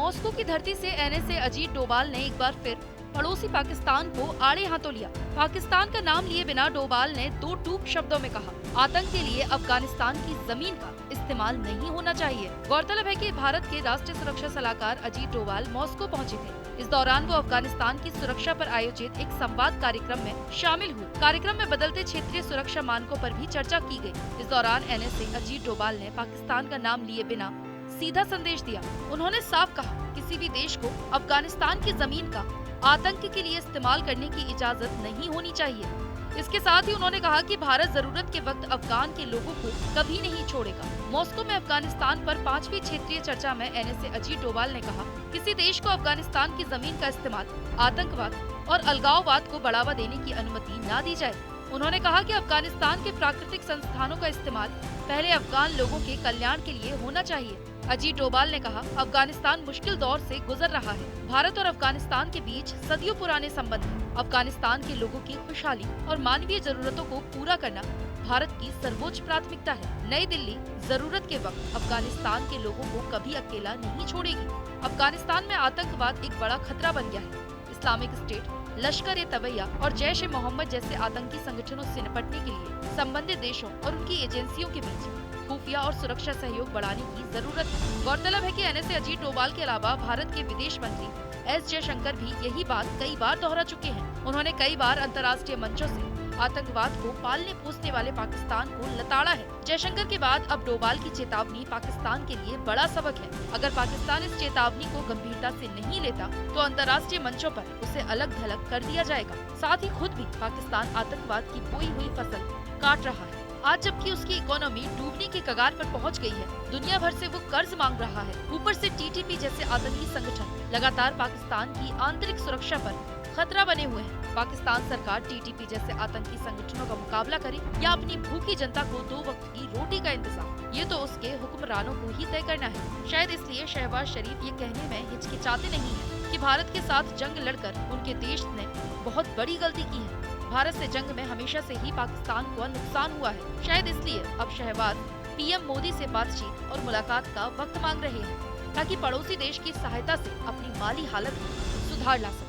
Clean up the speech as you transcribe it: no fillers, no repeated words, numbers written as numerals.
Moscow की धरती से एनएसए अजीत डोभाल ने एक बार फिर पड़ोसी पाकिस्तान को आड़े हाथों लिया। पाकिस्तान का नाम लिए बिना डोभाल ने दो टूक शब्दों में कहा, आतंक के लिए अफगानिस्तान की जमीन का इस्तेमाल नहीं होना चाहिए। गौरतलब है कि भारत के राष्ट्रीय सुरक्षा सलाहकार अजीत डोभाल मॉस्को पहुंचे थे। इस दौरान वो अफगानिस्तान की सुरक्षा पर आयोजित एक संवाद कार्यक्रम में शामिल हुए। कार्यक्रम में बदलते क्षेत्रीय सुरक्षा मानकों पर भी चर्चा की गई। इस दौरान एनएसए अजीत डोभाल ने पाकिस्तान का नाम लिए बिना सीधा संदेश दिया। उन्होंने साफ कहा, किसी भी देश को अफगानिस्तान की जमीन का आतंक के लिए इस्तेमाल करने की इजाजत नहीं होनी चाहिए। इसके साथ ही उन्होंने कहा कि भारत जरूरत के वक्त अफगान के लोगों को कभी नहीं छोड़ेगा। मॉस्को में अफगानिस्तान पर 5वीं क्षेत्रीय चर्चा में एनएसए अजीत डोभाल ने कहा, किसी देश को अफगानिस्तान की जमीन का इस्तेमाल आतंकवाद और अलगाववाद को बढ़ावा देने की अनुमति न दी जाए। उन्होंने कहा कि अफगानिस्तान के प्राकृतिक संस्थानों का इस्तेमाल पहले अफगान लोगों के कल्याण के लिए होना चाहिए। अजीत डोभाल ने कहा, अफगानिस्तान मुश्किल दौर से गुजर रहा है। भारत और अफगानिस्तान के बीच सदियों पुराने संबंध हैं। अफगानिस्तान के लोगों की खुशहाली और मानवीय जरूरतों को पूरा करना भारत की सर्वोच्च प्राथमिकता है। नई दिल्ली जरूरत के वक्त अफगानिस्तान के लोगों को कभी अकेला नहीं छोड़ेगी। अफगानिस्तान में आतंकवाद एक बड़ा खतरा बन गया है। इस्लामिक स्टेट, लश्कर-ए-तैयबा और जैश-ए-मोहम्मद जैसे आतंकी संगठनों से निपटने के लिए संबंधित देशों और उनकी एजेंसियों के बीच खुफिया और सुरक्षा सहयोग बढ़ाने की जरूरत है। गौरतलब है कि एनएसए अजीत डोभाल के अलावा भारत के विदेश मंत्री एस जयशंकर भी यही बात कई बार दोहरा चुके हैं। उन्होंने कई बार अंतर्राष्ट्रीय मंचों से आतंकवाद को पालने पोसने वाले पाकिस्तान को लताड़ा है। जयशंकर के बाद अब डोभाल की चेतावनी पाकिस्तान के लिए बड़ा सबक है। अगर पाकिस्तान इस चेतावनी को गंभीरता से नहीं लेता तो अंतर्राष्ट्रीय मंचों पर उसे अलग थलग कर दिया जाएगा। साथ ही खुद भी पाकिस्तान आतंकवाद की बोई हुई फसल काट रहा है। आज जबकि उसकी इकोनॉमी डूबने के कगार पर पहुंच गई है, दुनिया भर से वो कर्ज मांग रहा है। ऊपर से टीटीपी जैसे आतंकी संगठन लगातार पाकिस्तान की आंतरिक सुरक्षा पर खतरा बने हुए हैं। पाकिस्तान सरकार टीटीपी जैसे आतंकी संगठनों का मुकाबला करे या अपनी भूखी जनता को 2 वक्त की रोटी का इंतजाम, ये तो उसके हुक्मरानों को ही तय करना है। शायद इसलिए शहबाज शरीफ ये कहने में हिचकिचाते नहीं है कि भारत के साथ जंग लड़कर उनके देश ने बहुत बड़ी गलती की है। भारत से जंग में हमेशा से ही पाकिस्तान को नुकसान हुआ है। शायद इसलिए अब शहबाज पीएम मोदी से बातचीत और मुलाकात का वक्त मांग रहे हैं ताकि पड़ोसी देश की सहायता से अपनी माली हालत में सुधार ला सके।